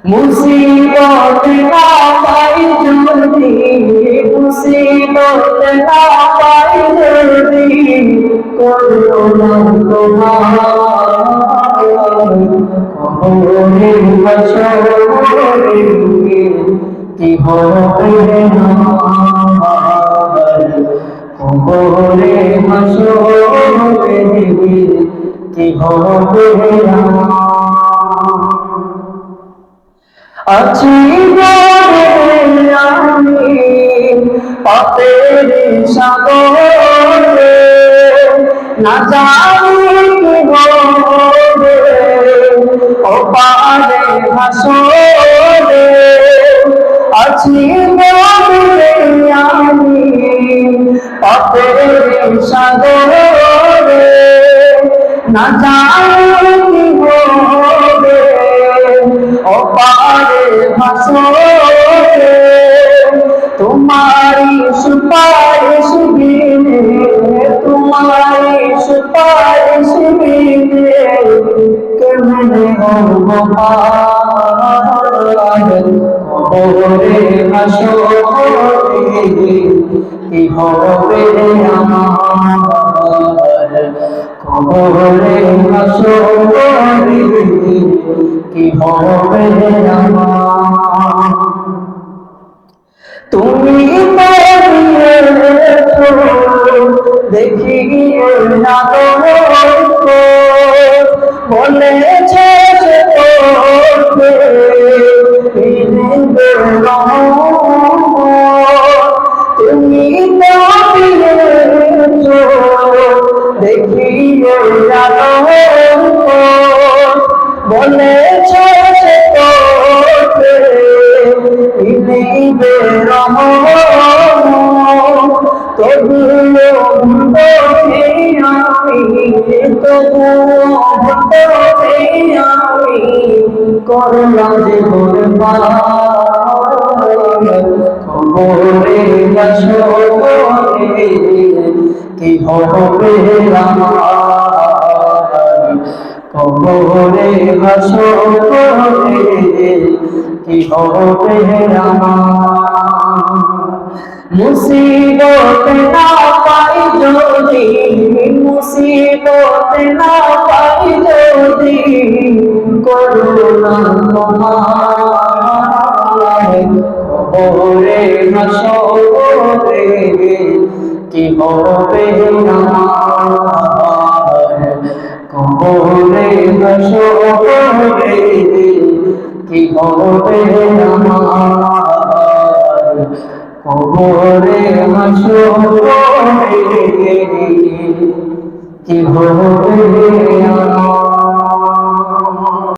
মুসিবত না পাই যদি, মুসিবত না পাই যদি, করুণা তোমার কবরে হাসরে কি হবে আমার, কবরে হাসরে কি হবে আছি গরে আমি পাপের সাগরে, না জানি কি হবে ওপারে হাসরে। আছি গরে আমি পাপের সাগরে, না জানি কি হবে ওপারে হাসরে। তোমারি সুপারিশ বিনে, তোমারি সুপারিশ বিনে কেমনে হব পার, কবরে হাসরে কি হবে আমার, কবরে হাসরে কি হবে আমার। তুমি দেখি বলেছে তুমি দেখি বলেছে তবুও আমি করলাম যে কবরে হাসরে কি হবে আমার, কবরে হাসরে কি হবে আমার। মুসিবত না পাই যদি, মুসিবত না পাই যদি, করুণা তোমার কবরে হাসরে কি হবে আমার, কবরে হাসরে কি হবে আমার, কবরে হাসরে কি হবে আমার।